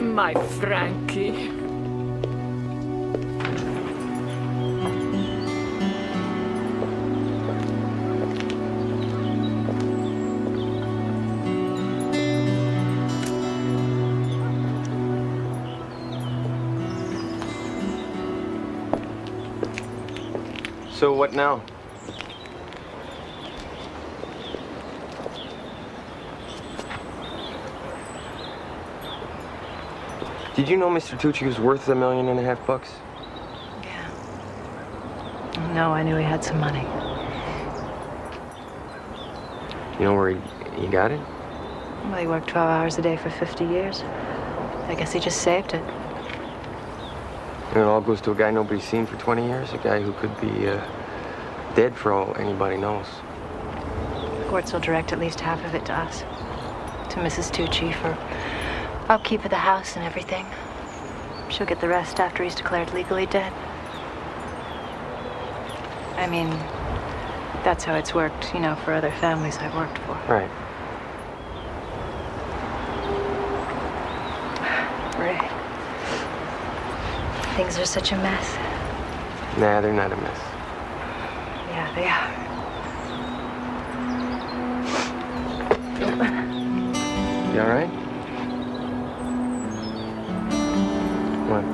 My Frankie. So what now? Did you know Mr. Tucci was worth $1.5 million? Yeah. No, I knew he had some money. You know where he got it? Well, he worked 12 hours a day for 50 years. I guess he just saved it. And it all goes to a guy nobody's seen for 20 years, a guy who could be dead for all anybody knows. The courts will direct at least half of it to us. To Mrs. Tucci for upkeep of the house and everything. She'll get the rest after he's declared legally dead. I mean, that's how it's worked, you know, for other families I've worked for. Right. Ray. Things are such a mess. Nah, they're not a mess. Yeah, they are. You all right? What?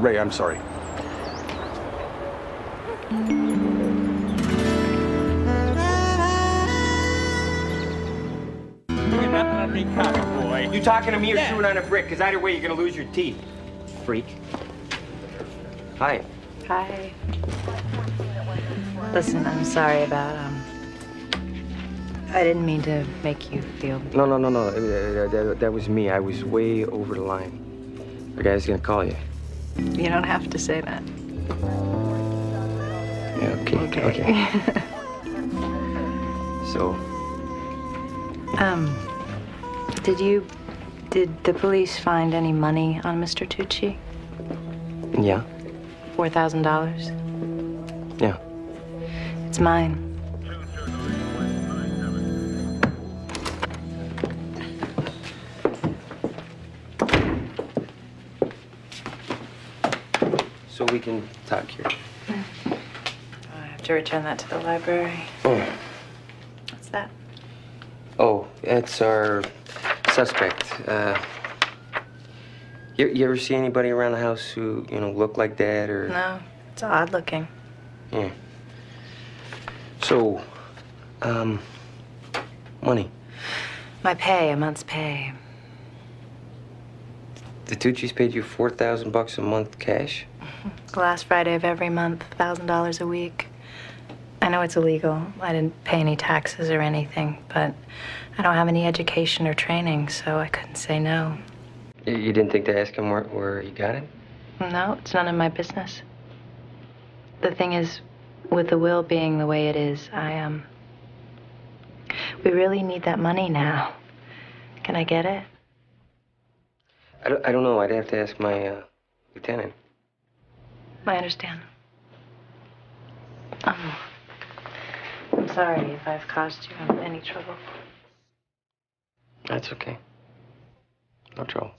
Ray, I'm sorry. You talking to me or chewing on a brick? Because either way, you're gonna lose your teeth, freak. Hi. Hi. Listen, I'm sorry about, I didn't mean to make you feel... No. That was me. I was way over the line. The guy's gonna call you. You don't have to say that. Yeah, okay. So... Did the police find any money on Mr. Tucci? Yeah. $4,000? Yeah. It's mine. So we can talk here. I have to return that to the library. Oh. What's that? Oh, it's our suspect. You ever see anybody around the house who, you know, look like that or... No, it's odd looking. Yeah. So, money. My pay, a month's pay. The Tucci's paid you $4,000 a month cash? The last Friday of every month, $1,000 a week. I know it's illegal. I didn't pay any taxes or anything, but I don't have any education or training, so I couldn't say no. You didn't think to ask him where he got it? No, it's none of my business. The thing is, with the will being the way it is, we really need that money now. Can I get it? I don't know. I'd have to ask my lieutenant. I understand. I'm sorry if I've caused you any trouble. That's okay. No trouble.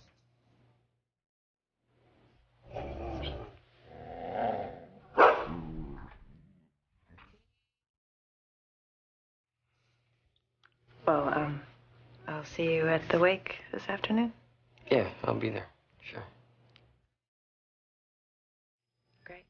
Well, I'll see you at the wake this afternoon. Yeah, I'll be there. Sure. Great.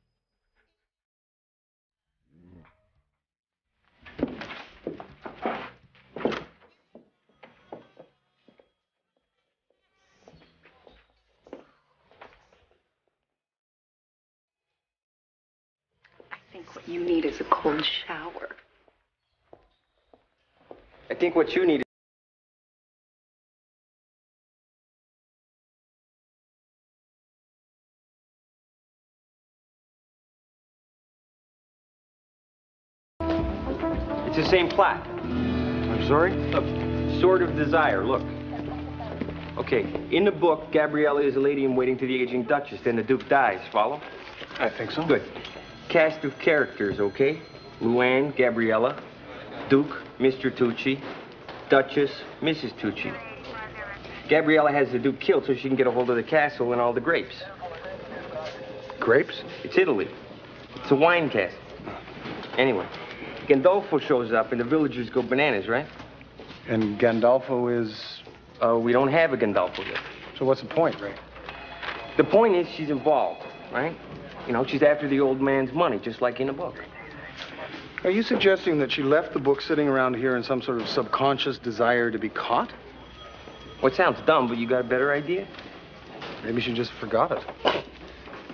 I think what you need is a cold shower. I think what you need It's the same plot. I'm sorry? A Sword of Desire, look. Okay, in the book, Gabriella is a lady in waiting to the aging Duchess. Then the Duke dies, follow? I think so. Good. Cast of characters, okay? Luann, Gabriella, Duke, Mr. Tucci, Duchess, Mrs. Tucci. Gabriella has the Duke killed so she can get a hold of the castle and all the grapes. Grapes? It's Italy. It's a wine cask. Anyway, Gandolfo shows up and the villagers go bananas, right? And Gandolfo is... We don't have a Gandolfo yet. So what's the point, Ray? The point is she's involved, right? You know, she's after the old man's money, just like in the book. Are you suggesting that she left the book sitting around here in some sort of subconscious desire to be caught? Well, it sounds dumb, but you got a better idea? Maybe she just forgot it.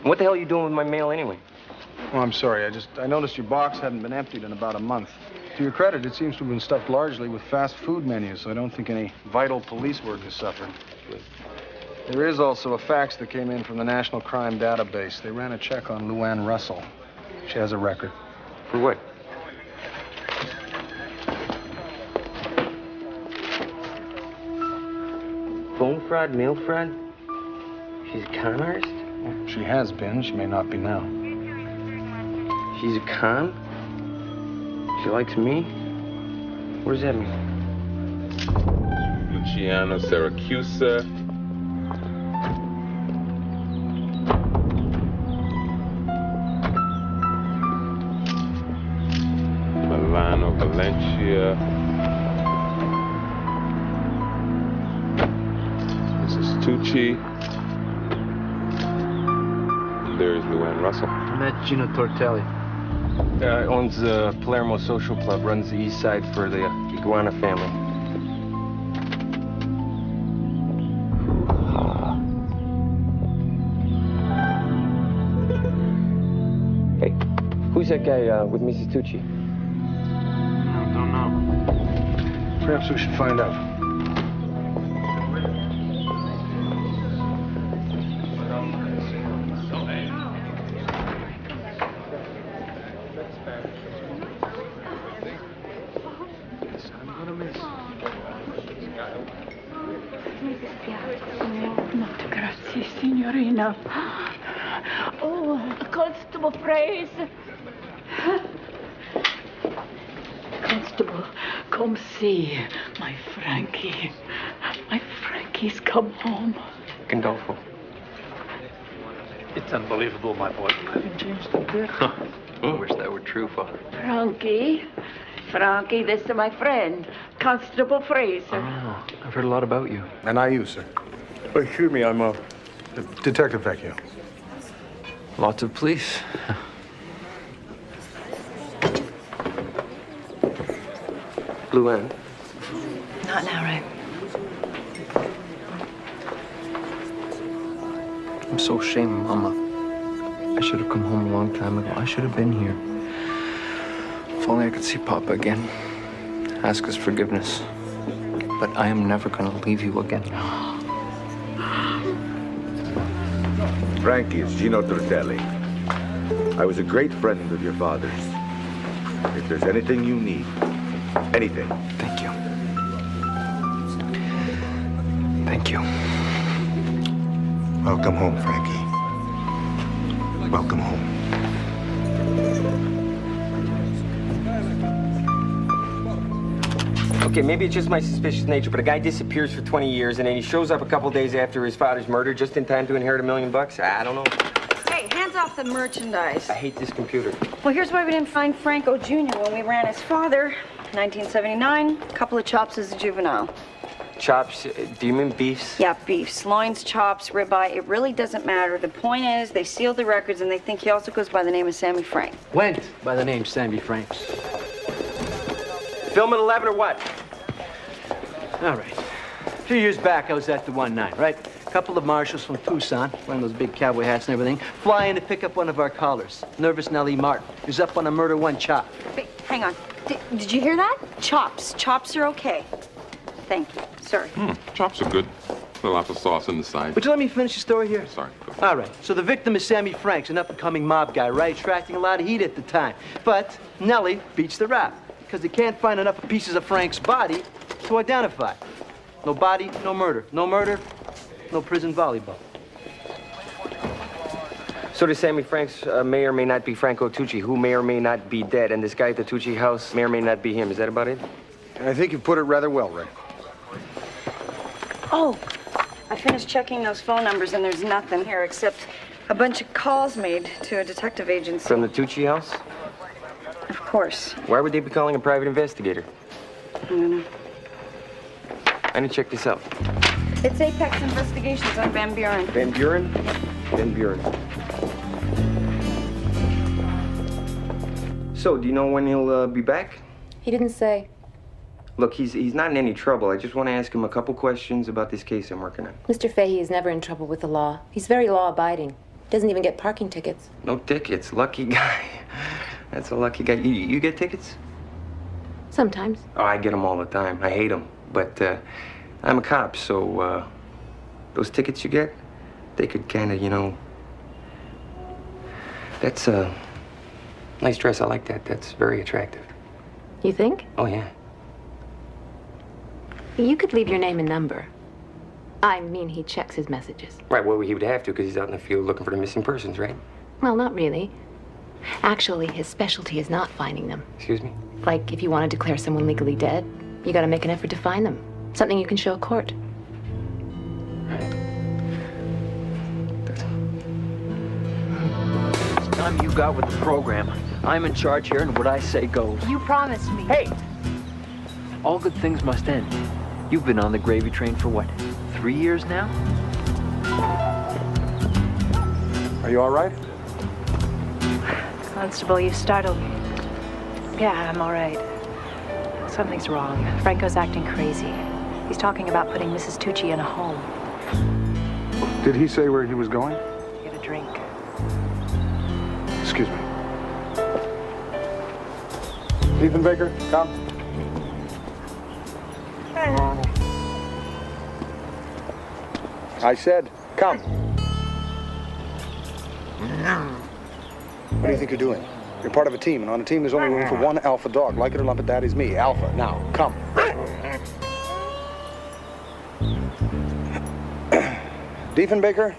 What the hell are you doing with my mail anyway? Oh, I'm sorry. I noticed your box hadn't been emptied in about a month. To your credit, it seems to have been stuffed largely with fast food menus, so I don't think any vital police work has suffered. There is also a fax that came in from the National Crime Database. They ran a check on Luann Russell. She has a record. For what? Phone fraud, mail fraud? She's a con artist? She has been. She may not be now. She's a con? She likes me? What does that mean? Luciano Syracusa. Milano Valencia. Mrs. Tucci. There's Luann Russell. I met Gino Tortelli. Owns the Palermo Social Club, runs the east side for the Iguana family. Hey, who's that guy with Mrs. Tucci? I don't know. Perhaps we should find out. Grazie, signorina. Oh, Constable Praise. Constable, come see my Frankie. My Frankie's come home. Gandolfo. It's unbelievable, my boy. You haven't changed a bit. I wish that were true, Father. Frankie, this is my friend, Constable Fraser. Oh, I've heard a lot about you. And I you, sir. Excuse me, I'm Detective Vecchio. lots of police. Luann. Not now, Ray. I'm so ashamed, Mama. I should have come home a long time ago. I should have been here. If only I could see Papa again. Ask his forgiveness. But I am never going to leave you again. Frankie, it's Gino Tortelli. I was a great friend of your father's. If there's anything you need, anything. Thank you. Thank you. Welcome home, Frankie. Welcome home. Okay, maybe it's just my suspicious nature, but a guy disappears for 20 years and then he shows up a couple days after his father's murder just in time to inherit $1 million. I don't know. Hey, hands off the merchandise. I hate this computer. Well, here's why we didn't find Franco Jr. when we ran his father. 1979, a couple of chops as a juvenile. Chops, do you mean beefs? Yeah, beefs, loins, chops, ribeye. It really doesn't matter. The point is, they sealed the records and they think he also goes by the name of Sammy Frank. Went by the name Sammy Franks. Film at 11 or what? All right. A few years back, I was at the 1-9, right? A couple of marshals from Tucson, wearing those big cowboy hats and everything, fly in to pick up one of our callers, nervous Nellie Martin, who's up on a murder one chop. Wait, hang on. Did you hear that? Chops. Chops are okay. Thank you. Sorry. Chops are good. A lot of sauce on the side. Would you let me finish the story here? Sorry. All right. So the victim is Sammy Franks, an up-and-coming mob guy, right? Attracting a lot of heat at the time. But Nellie beats the rap because they can't find enough pieces of Frank's body to identify. No body, no murder. No murder, no prison volleyball. So does Sammy Franks may or may not be Franco Tucci, who may or may not be dead, and this guy at the Tucci house may or may not be him. Is that about it? I think you put it rather well, Ray. Oh, I finished checking those phone numbers, and there's nothing here except a bunch of calls made to a detective agency. From the Tucci house? Of course. Why would they be calling a private investigator? I don't know. I need to check this out. It's Apex Investigations on Van Buren. Van Buren? Van Buren. So, do you know when he'll be back? He didn't say. Look, he's not in any trouble. I just want to ask him a couple questions about this case I'm working on. Mr. Fahey is never in trouble with the law. He's very law-abiding. Doesn't even get parking tickets. No tickets. Lucky guy. That's a lucky guy. You get tickets? Sometimes. Oh, I get them all the time. I hate them. But I'm a cop, so those tickets you get, they could kind of, you know... That's a nice dress. I like that. That's very attractive. You think? Oh, yeah. You could leave your name and number. I mean, he checks his messages. Right, well, he would have to because he's out in the field looking for the missing persons, right? Well, not really. Actually, his specialty is not finding them. Excuse me? Like, if you want to declare someone legally dead, you gotta make an effort to find them. Something you can show a court. It's time you got with the program. I'm in charge here, and what I say goes. You promised me. Hey! All good things must end. You've been on the gravy train for what, 3 years now? Are you all right? Constable, you startled me. Yeah, I'm all right. Something's wrong. Franco's acting crazy. He's talking about putting Mrs. Tucci in a home. Did he say where he was going? To get a drink. Excuse me. Ethan Baker, come. I said, come. What do you think you're doing? You're part of a team, and on a team there's only room for one alpha dog. Like it or lump it, daddy's me. Alpha. Now, come. Diefenbaker,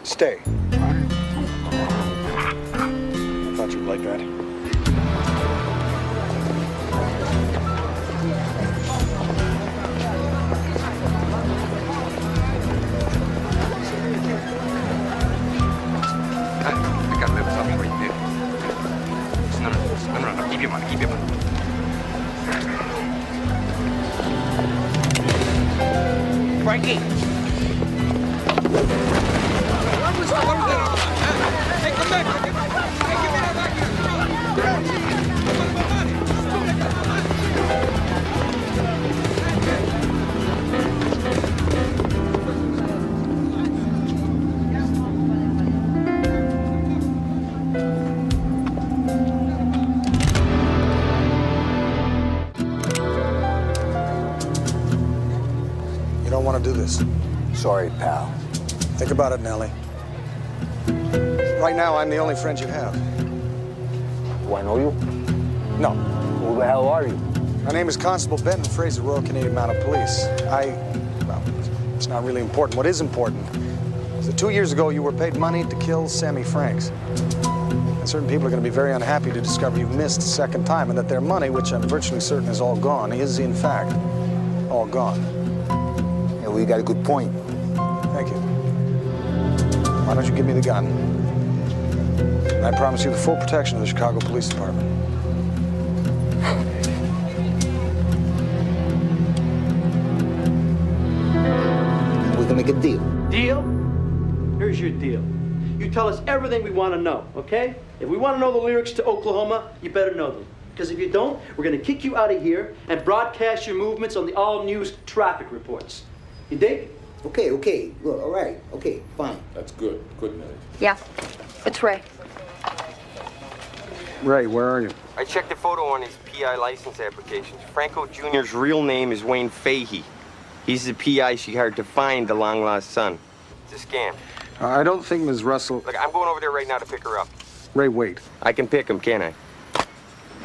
stay. I thought you'd like that. I got a little something right there. No. Keep your money, keep your money. Frankie! What was that? Hey, come back! Hey, give me that back here! You don't want to do this. Sorry, pal. Think about it, Nellie. Right now, I'm the only friend you have. Do I know you? No. Who the hell are you? My name is Constable Benton Fraser, Royal Canadian Mounted Police. Well, it's not really important. What is important is that 2 years ago, you were paid money to kill Sammy Franks. And certain people are going to be very unhappy to discover you've missed a second time and that their money, which I'm virtually certain is all gone, is in fact all gone. Yeah, well, you got a good point. Thank you. Why don't you give me the gun? And I promise you the full protection of the Chicago Police Department. We're gonna make a deal. Deal? Here's your deal. You tell us everything we want to know, okay? If we want to know the lyrics to Oklahoma, you better know them. Because if you don't, we're going to kick you out of here and broadcast your movements on the all-news traffic reports. You dig? Okay. Well, all right. Okay, fine. That's good. Good, Nellie. Yeah, it's Ray. Ray, where are you? I checked the photo on his PI license applications. Franco Jr.'s real name is Wayne Fahey. He's the PI she hired to find the long-lost son. It's a scam. I don't think Ms. Russell... Look, I'm going over there right now to pick her up. Ray, wait. I can pick him, can't I?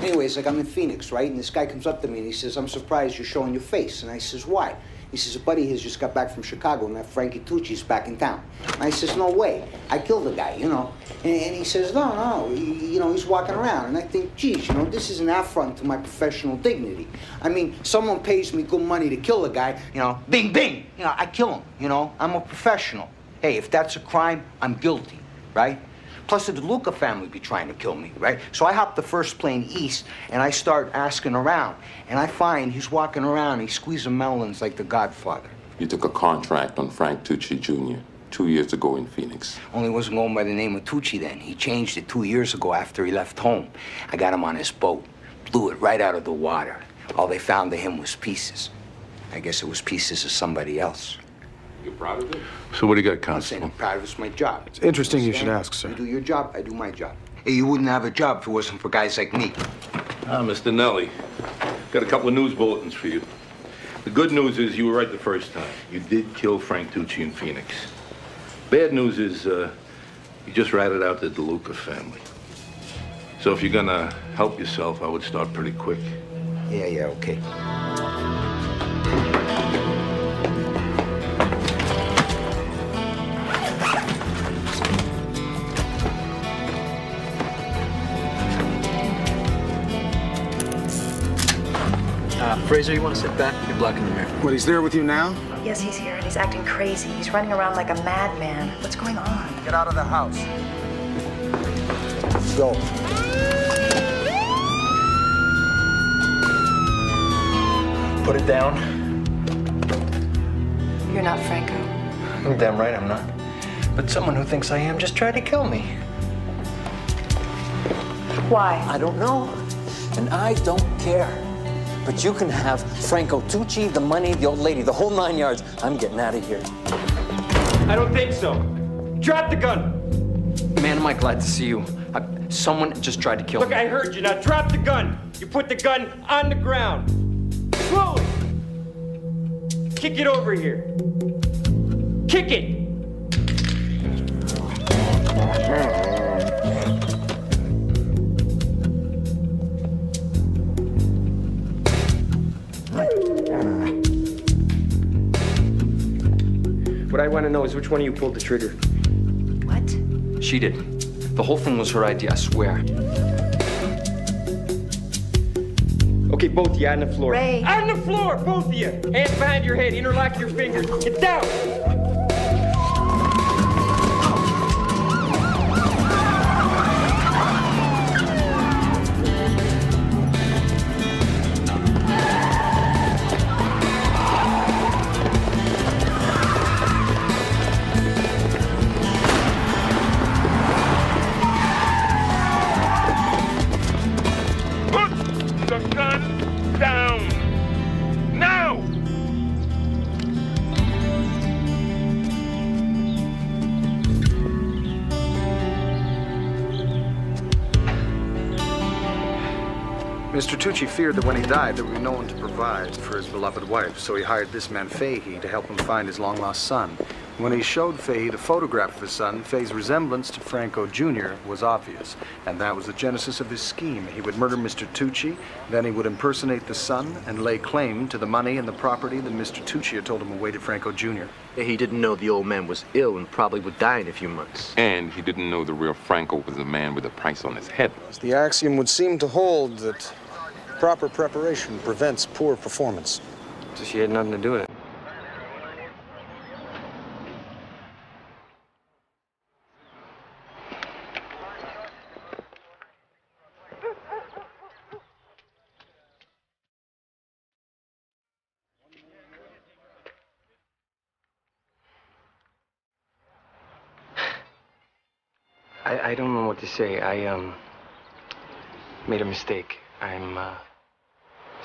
Anyways, like I'm in Phoenix, right? And this guy comes up to me and he says, I'm surprised you're showing your face. And I says, why? He says, a buddy of his just got back from Chicago, and that Frankie Tucci's back in town. And I says, no way. I killed the guy, you know. And he says, no, you know, he's walking around. And I think, geez, you know, this is an affront to my professional dignity. I mean, someone pays me good money to kill a guy, you know, bing, bing. You know, I kill him, you know. I'm a professional. Hey, if that's a crime, I'm guilty, right? Plus, the DeLuca family be trying to kill me, right? So I hop the first plane east, and I start asking around. And I find he's walking around, he's squeezing melons like the Godfather. You took a contract on Frank Tucci Jr. 2 years ago in Phoenix. Only wasn't going by the name of Tucci then. He changed it 2 years ago after he left home. I got him on his boat, blew it right out of the water. All they found of him was pieces. I guess it was pieces of somebody else. You're proud of it? So what do you got, I'm saying Constable? I'm proud of it. It's my job. It's interesting you should ask, sir. You do your job, I do my job. Hey, you wouldn't have a job if it wasn't for guys like me. Mr. Nelly, got a couple of news bulletins for you. The good news is you were right the first time. You did kill Frank Tucci in Phoenix. Bad news is you just ratted out the DeLuca family. So if you're gonna help yourself, I would start pretty quick. Yeah, okay. Fraser, you want to sit back? You're blocking the mirror. What, he's there with you now? Yes, he's here, and he's acting crazy. He's running around like a madman. What's going on? Get out of the house. Go. Put it down. You're not Franco. I'm damn right I'm not. But someone who thinks I am just tried to kill me. Why? I don't know, and I don't care. But you can have Franco Tucci, the money, the old lady, the whole 9 yards. I'm getting out of here. I don't think so. Drop the gun. Man, am I glad to see you. Someone just tried to kill Look, me. I heard you. Now drop the gun. You put the gun on the ground. Slowly. Kick it over here. Kick it. What I want to know is which one of you pulled the trigger. What? She did. The whole thing was her idea, I swear. Okay, both of you on the floor. Ray. On the floor, both of you. Hands behind your head. Interlock your fingers. Get down. Mr. Tucci feared that when he died, there would be no one to provide for his beloved wife, so he hired this man, Fahey, to help him find his long-lost son. When he showed Fahey the photograph of his son, Fahey's resemblance to Franco Jr. was obvious, and that was the genesis of his scheme. He would murder Mr. Tucci, then he would impersonate the son and lay claim to the money and the property that Mr. Tucci had told him awaited Franco Jr. He didn't know the old man was ill and probably would die in a few months. And he didn't know the real Franco was a man with a price on his head. The axiom would seem to hold that proper preparation prevents poor performance. So she had nothing to do with it. I don't know what to say. I made a mistake. I'm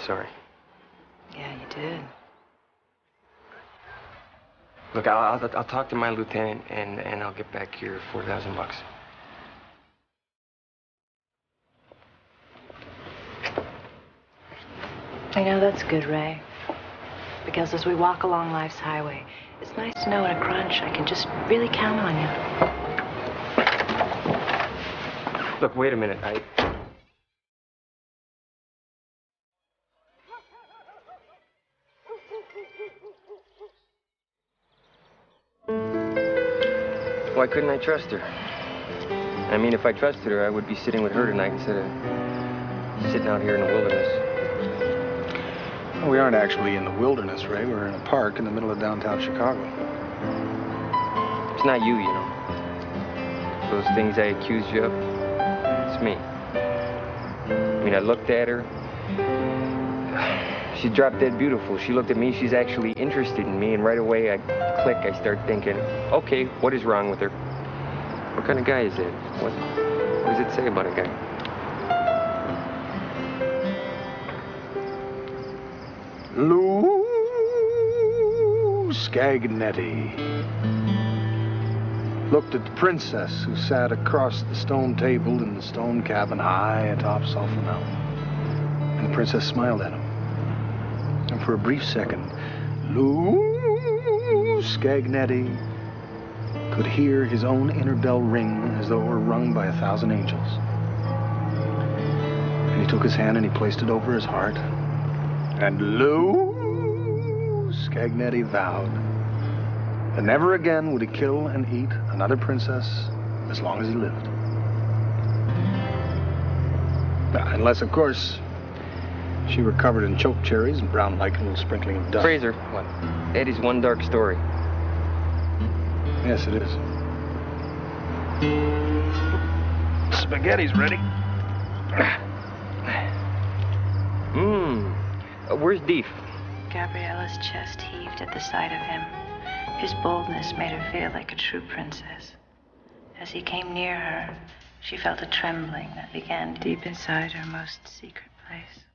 sorry. Yeah, you did. Look, I'll talk to my lieutenant and I'll get back your $4,000. I know that's good, Ray. Because as we walk along life's highway, it's nice to know in a crunch I can just really count on you. Look, wait a minute. Why couldn't I trust her? I mean, if I trusted her, I would be sitting with her tonight instead of sitting out here in the wilderness. Well, we aren't actually in the wilderness, Ray. We're in a park in the middle of downtown Chicago. It's not you, you know. Those things I accused you of, it's me. I mean, I looked at her. She's drop dead beautiful. She looked at me, she's actually interested in me, and right away I click, I start thinking, okay, what is wrong with her? What kind of guy is that? What does it say about a guy? Lou Scagnetti looked at the princess who sat across the stone table in the stone cabin high atop Sulphur Mountain. And the princess smiled at him. And for a brief second, Lou Scagnetti could hear his own inner bell ring as though it were rung by 1,000 angels. And he took his hand and he placed it over his heart. And Lou Scagnetti vowed that never again would he kill and eat another princess as long as he lived. Unless, of course, she were covered in choke cherries and brown like a little sprinkling of dust. Fraser, what? That is one dark story. Yes, it is. Spaghetti's ready. Where's Deef? Gabriella's chest heaved at the sight of him. His boldness made her feel like a true princess. As he came near her, she felt a trembling that began deep inside her most secret place.